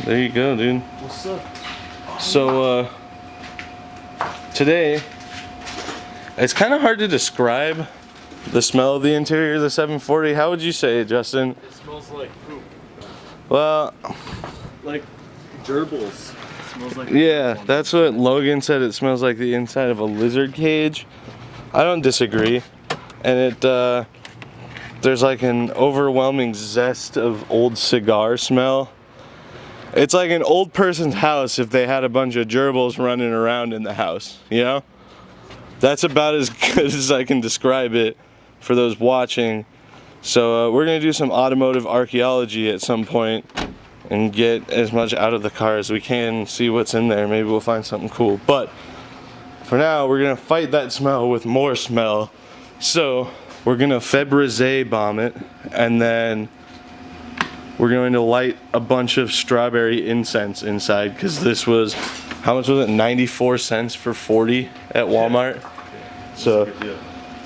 There you go, dude. What's up? So, today, it's kind of hard to describe the smell of the interior of the 740. How would you say it, Justin? It smells like poop. Well, like gerbils. It smells like yeah, that's what Logan said. It smells like the inside of a lizard cage. I don't disagree. And there's like an overwhelming zest of old cigar smell. It's like an old person's house if they had a bunch of gerbils running around in the house, you know? That's about as good as I can describe it for those watching. So we're gonna do some automotive archaeology at some point and get as much out of the car as we can, see what's in there. Maybe we'll find something cool. But for now, we're gonna fight that smell with more smell. So we're gonna Febreze bomb it, and then we're going to light a bunch of strawberry incense inside, because this was, how much was it? 94 cents for 40 at Walmart. So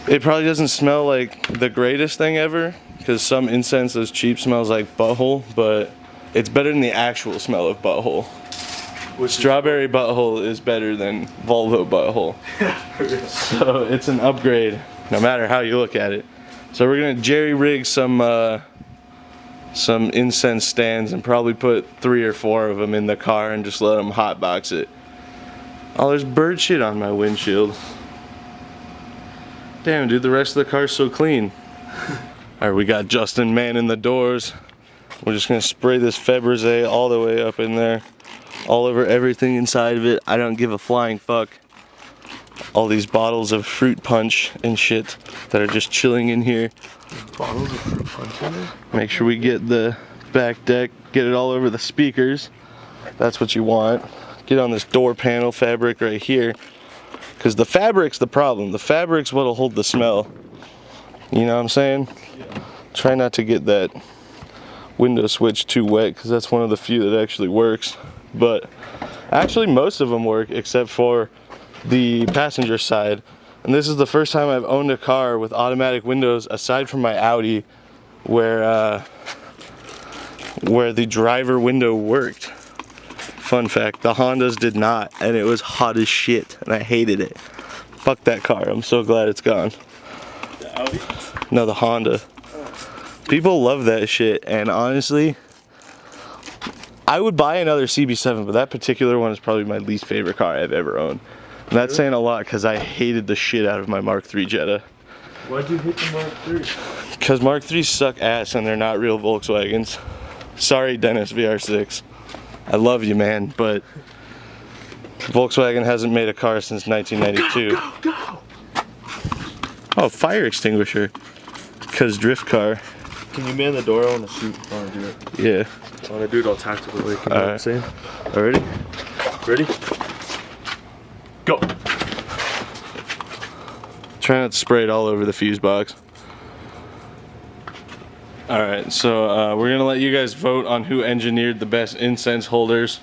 it probably doesn't smell like the greatest thing ever, because some incense that's cheap smells like butthole, but it's better than the actual smell of butthole. Strawberry butthole is better than Volvo butthole. So it's an upgrade, no matter how you look at it. So we're gonna jerry rig some incense stands and probably put 3 or 4 of them in the car and just let them hotbox it. Oh, there's bird shit on my windshield. Damn, dude, the rest of the car's so clean. Alright, we got Justin manning the doors. We're just gonna spray this Febreze all the way up in there, all over everything inside of it. I don't give a flying fuck. All these bottles of fruit punch and shit that are just chilling in here. bottles of fruit punch in there. Make sure we get the back deck, get it all over the speakers. That's what you want. Get on this door panel fabric right here, because the fabric's the problem. The fabric's what'll hold the smell. You know what I'm saying? Yeah. Try not to get that window switch too wet, because that's one of the few that actually works. But actually most of them work except for the passenger side. And this is the first time I've owned a car with automatic windows, aside from my Audi, where the driver window worked. Fun fact, the Hondas did not, and it was hot as shit, and I hated it. Fuck that car, I'm so glad it's gone. The Audi? No, the Honda. People love that shit, and honestly, I would buy another CB7, but that particular one is probably my least favorite car I've ever owned. And that's saying a lot, because I hated the shit out of my Mark III Jetta. Why'd you hate the Mark III? Because Mark IIIs suck ass and they're not real Volkswagens. Sorry, Dennis VR6. I love you, man, but Volkswagen hasn't made a car since 1992. Go! Oh, fire extinguisher. Because drift car. Can you man the door? I want to shoot. I want to do it. Yeah. I want to do it all tactically. Like, you know what I'm saying? Already? Ready? Go! Try not to spray it all over the fuse box. Alright, so we're gonna let you guys vote on who engineered the best incense holders.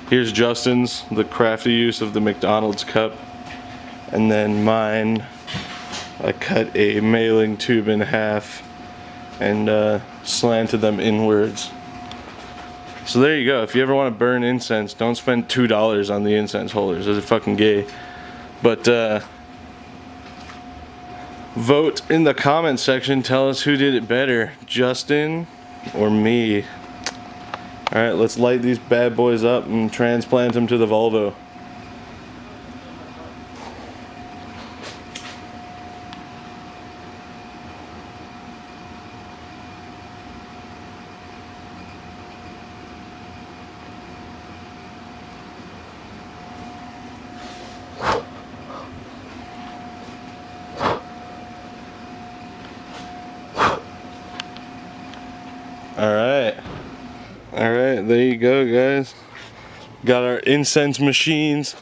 Here's Justin's, the crafty use of the McDonald's cup. And then mine, I cut a mailing tube in half and slanted them inwards. So there you go. If you ever want to burn incense, don't spend $2 on the incense holders. Those are fucking gay. But vote in the comment section. Tell us who did it better, Justin or me. Alright, let's light these bad boys up and transplant them to the Volvo. Alright, there you go, guys. Got our incense machines.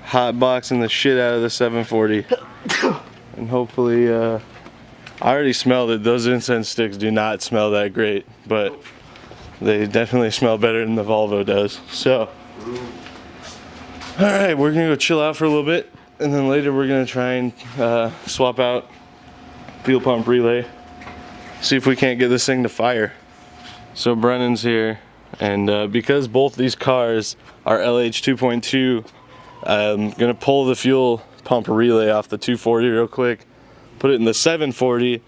Hotboxing the shit out of the 740. And hopefully, I already smelled it. Those incense sticks do not smell that great, but they definitely smell better than the Volvo does. So, alright, we're gonna go chill out for a little bit, and then later we're gonna try and swap out fuel pump relay. See if we can't get this thing to fire. So Brennan's here. And because both these cars are LH 2.2, I'm gonna pull the fuel pump relay off the 240 real quick, put it in the 740,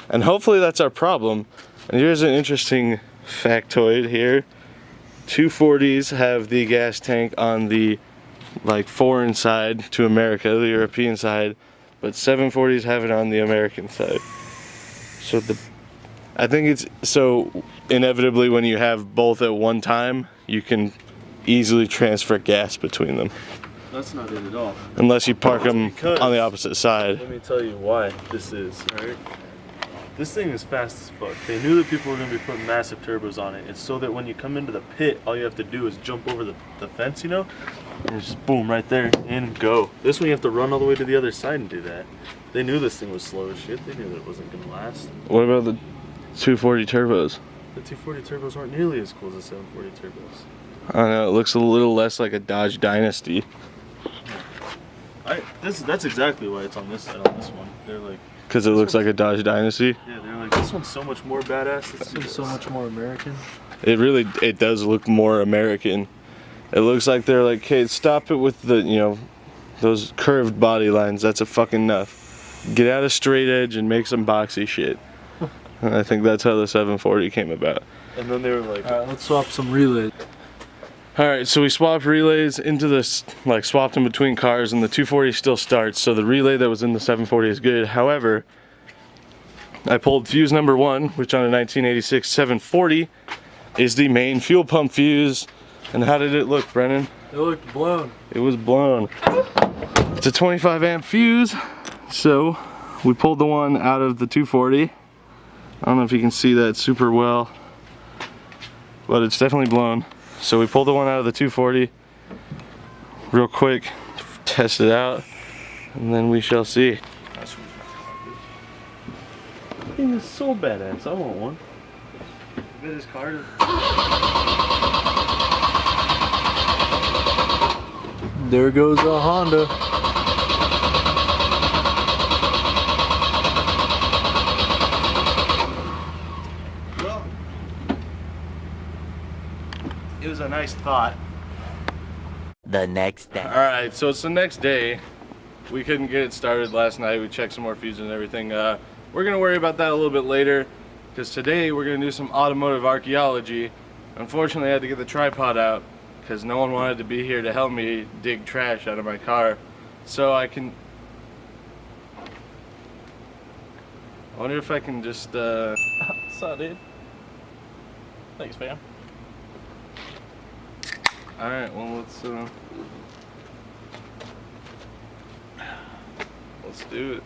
and hopefully that's our problem. And here's an interesting factoid here. 240s have the gas tank on the like foreign side to America, the European side, but 740s have it on the American side. So I think it's so inevitably when you have both at one time, you can easily transfer gas between them. That's not it at all. Unless you park them on the opposite side. Let me tell you why this is, alright? This thing is fast as fuck. They knew that people were going to be putting massive turbos on it. It's so that when you come into the pit, all you have to do is jump over the fence, you know? And just boom, right there, and go. This one you have to run all the way to the other side and do that. They knew this thing was slow as shit. They knew that it wasn't going to last. What about the 240 turbos? The 240 turbos aren't nearly as cool as the 740 turbos. I know, it looks a little less like a Dodge Dynasty. That's exactly why it's on this side on this one. They're like... Because it looks like a Dodge Dynasty? Yeah, they're like, this one's so much more badass. This one's so much more American. It does look more American. It looks like they're like, hey, stop it with the, you know, those curved body lines. That's a fucking enough. Get out of straight edge and make some boxy shit. And I think that's how the 740 came about. And then they were like, alright, let's swap some relays. Alright, so we swapped relays into this, like swapped in between cars, and the 240 still starts, so the relay that was in the 740 is good. However, I pulled fuse number 1, which on a 1986 740 is the main fuel pump fuse. And how did it look, Brennan? It looked blown. It was blown. It's a 25 amp fuse, so we pulled the one out of the 240. I don't know if you can see that super well, but it's definitely blown. So we pulled the one out of the 240 real quick, test it out, and then we shall see. this thing is so badass. I want one. I bet his car is... There goes a Honda. Well, it was a nice thought. The next day. Alright, so it's the next day. We couldn't get it started last night. We checked some more fuses and everything. We're going to worry about that a little bit later, because today we're going to do some automotive archaeology. Unfortunately, I had to get the tripod out because no one wanted to be here to help me dig trash out of my car. So I wonder if I can just What's up, dude? Thanks, fam. Alright, well let's do it.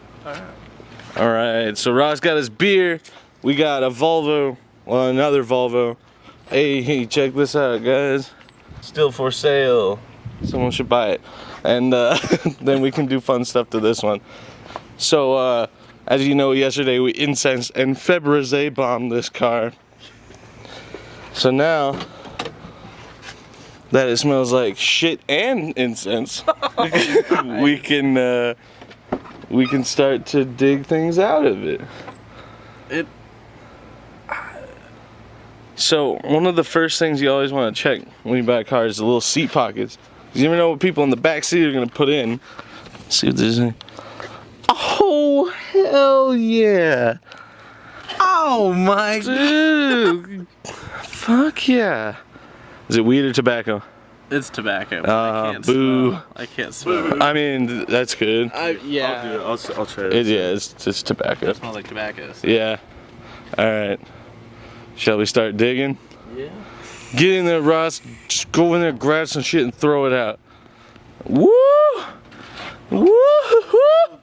Alright, so Ross got his beer. We got a Volvo, well, another Volvo. Hey, check this out, guys. Still for sale. Someone should buy it. And then we can do fun stuff to this one. So, as you know, yesterday we incensed and Febreze bombed this car. So now that it smells like shit and incense, we can start to dig things out of it. So one of the first things you always want to check when you buy a car is the little seat pockets. 'Cause you never know what people in the back seat are gonna put in. Let's see if there's any. Oh hell yeah! Oh my Dude, fuck yeah! Is it weed or tobacco? It's tobacco. I can't boo. smell. I can't smell. I mean, that's good. Yeah. I'll do it. I'll try it. Yeah, it's tobacco. It smells like tobacco. So. Yeah. All right. Shall we start digging? Yeah. Get in there, Ross. Just go in there, grab some shit, and throw it out. Woo! Woo! Woo!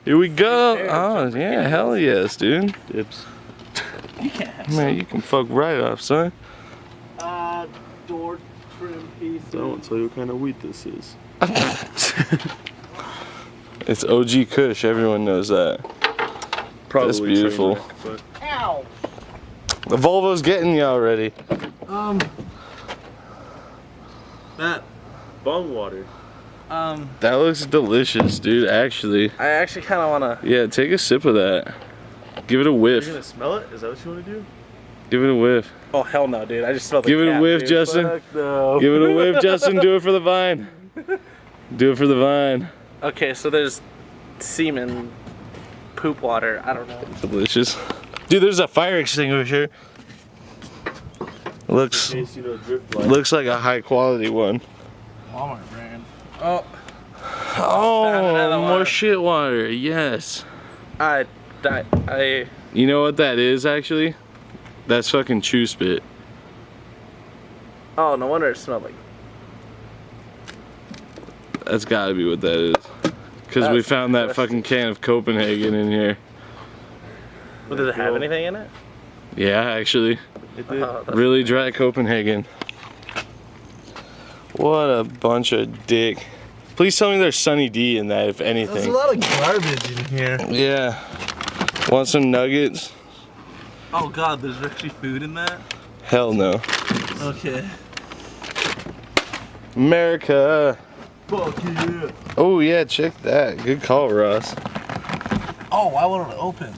Here we go. Oh yeah, hell yes, dude. Dibs. Man, you can fuck right off, son. Door trim piece. I won't tell you what kind of wheat this is. It's OG Kush. Everyone knows that. Probably That's beautiful. train wreck, but Ow. The Volvo's getting you already. That. bong water. That looks delicious, dude. Actually. I actually kind of wanna. Yeah, take a sip of that. Give it a You're whiff. gonna smell it? Is that what you want to do? Give it a whiff. Oh hell no, dude! I just smelled the Give it a cat, whiff, dude. Justin. Fuck no. Give it a whiff, Justin. Do it for the vine. Do it for the vine. Okay, so there's semen, poop water. I don't know. Delicious. Dude, there's a fire extinguisher. Looks In case you know drip light. looks like a high quality one. Walmart brand. Oh, Oh, another more one. shit water. Yes. I. You know what that is actually? That's fucking chew spit. Oh, no wonder it smelled like. That's gotta be what that is. Because we That's found that disgusting. fucking can of Copenhagen in here. Well, does it have anything in it? Yeah, actually. It did. Oh, that's Really dry Copenhagen. What a bunch of dick. Please tell me there's Sunny D in that, if There's a anything. lot of garbage in here. Yeah. Want some nuggets? Oh god, there's actually food in that? Hell no. Okay. America. Fuck yeah. Oh yeah, check that. Good call, Ross. Oh, why won't it open?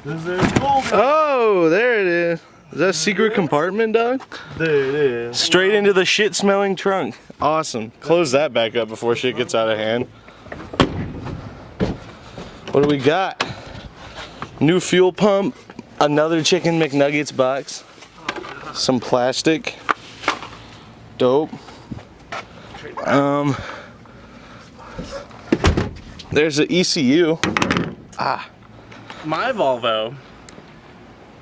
There's gold. Oh, there it is. Is that a secret compartment, dog? There it is. Straight into the shit-smelling trunk. Awesome. Close that back up before shit gets out of hand. What do we got? New fuel pump. Another chicken McNuggets box. Some plastic. Dope. There's an ECU. My Volvo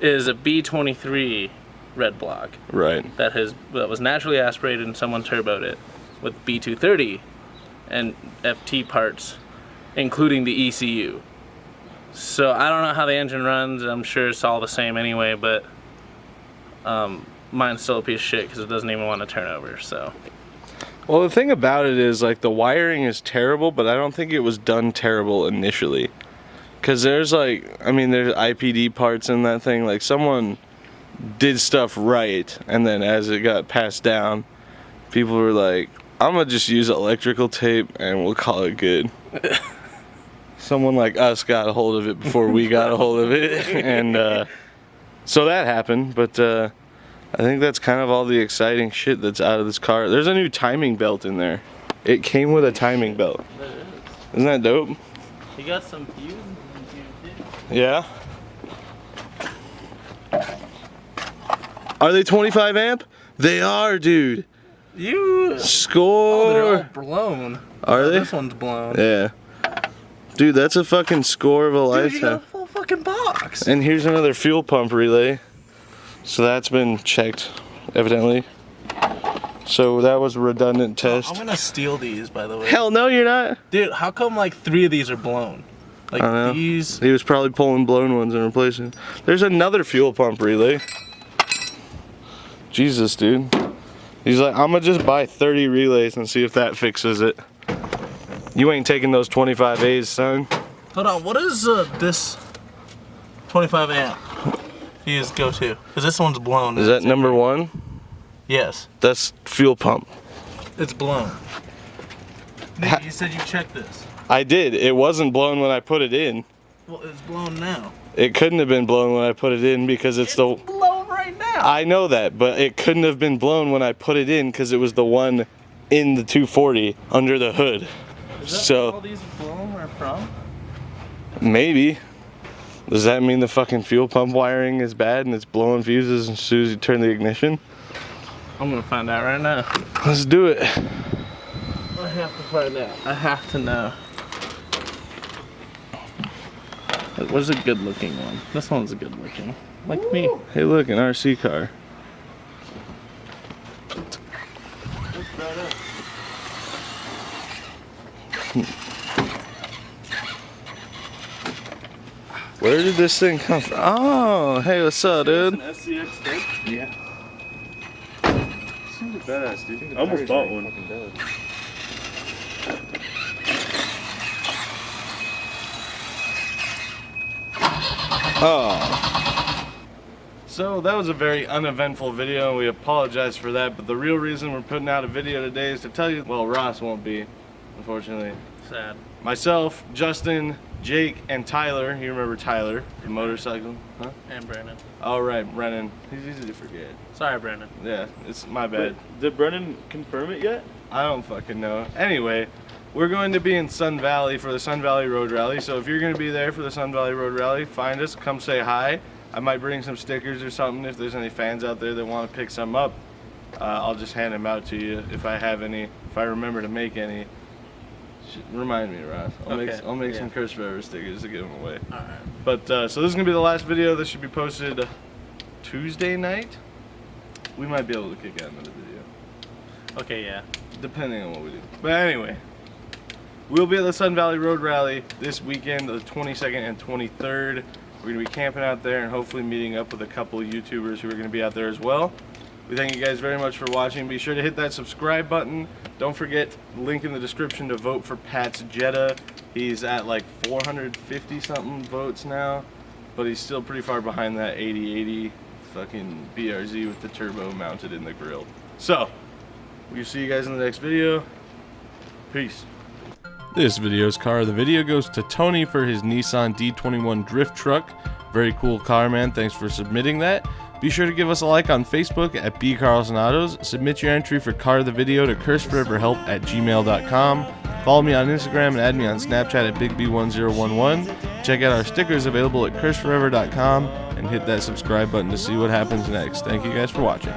is a B23 red block Right. that was naturally aspirated and someone turboed it with B230 and FT parts, including the ECU. So I don't know how the engine runs. I'm sure it's all the same anyway, but mine's still a piece of shit because it doesn't even want to turn over. So Well, the thing about it is, like, the wiring is terrible, but I don't think it was done terrible initially. Because there's, like, I mean, there's IPD parts in that thing. Like, someone did stuff right, and then as it got passed down, people were like, I'm gonna just use electrical tape and we'll call it good. Someone like us got a hold of it before we got a hold of it, and so that happened. But I think that's kind of all the exciting shit that's out of this car. There's a new timing belt in there. It came with a timing belt. Isn't that dope? you got some fuse. Yeah. Are they 25 amp? They are, dude. You. Oh, they're all Score. blown. Are Oh, they? This one's blown. Yeah. Dude, that's a fucking score of a Dude, you got a lifetime. full fucking box. And here's another fuel pump relay. So that's been checked, evidently. So that was a redundant test. I'm gonna steal these, by the way. Hell no, you're not. Dude, how come like 3 of these are blown? Like I don't know. these. He was probably pulling blown ones and replacing. There's another fuel pump relay. Jesus, dude. He's like, I'm gonna just buy 30 relays and see if that fixes it. You ain't taking those 25As, son. Hold on, what is this 25 amp fuse go to? Because this one's blown. Is that number one? Yes, That's fuel pump. it's blown. Nick, you said you checked this. I did. It wasn't blown when I put it in. Well, it's blown now. It couldn't have been blown when I put it in because it's the... blown right now. I know that, but it couldn't have been blown when I put it in because it was the one in the 240 under the hood. Is that So- where all these blown are from? Maybe. Does that mean the fucking fuel pump wiring is bad and it's blowing fuses as soon as you turn the ignition? I'm gonna find out right now. Let's do it. I have to find out. I have to know. Where's a good looking one? This one's a good looking. Like me. Hey, look, an RC car. Where did this thing come from? Oh, hey, what's up, dude? An SCX thing? Yeah. Seems badass, dude. I almost bought one. Oh. So that was a very uneventful video. We apologize for that, but the real reason we're putting out a video today is to tell you, well, Ross won't be, unfortunately. Sad. Myself, Justin, Jake and Tyler. You remember Tyler, the motorcycle? Huh? And Brandon. All right, Brennan. He's easy to forget. Sorry, Brandon. Yeah, it's my bad. Did Brennan confirm it yet? I don't fucking know. Anyway, we're going to be in Sun Valley for the Sun Valley Road Rally. So if you're going to be there for the Sun Valley Road Rally, find us, come say hi. I might bring some stickers or something if there's any fans out there that want to pick some up. I'll just hand them out to you if I have any, if I remember to make any. Remind me, Ross. I'll make some Curse Forever stickers to give them away. Alright. But so this is gonna be the last video. This should be posted Tuesday night. We might be able to kick out another video, Okay, yeah. depending on what we do. But anyway, we'll be at the Sun Valley Road Rally this weekend, the 22nd and 23rd. We're gonna be camping out there and hopefully meeting up with a couple of YouTubers who are gonna be out there as well. We thank you guys very much for watching. Be sure to hit that subscribe button. Don't forget, link in the description to vote for Pat's Jetta. He's at like 450 something votes now, but he's still pretty far behind that 8080 fucking BRZ with the turbo mounted in the grill. So, we'll see you guys in the next video. Peace. This video's car of the video goes to Tony for his Nissan D21 drift truck. Very cool car, man. Thanks for submitting that. Be sure to give us a like on Facebook at B Carlson Autos. Submit your entry for car of the video to curseforeverhelp@gmail.com. Follow me on Instagram and add me on Snapchat at BigB1011. Check out our stickers available at curseforever.com and hit that subscribe button to see what happens next. Thank you guys for watching.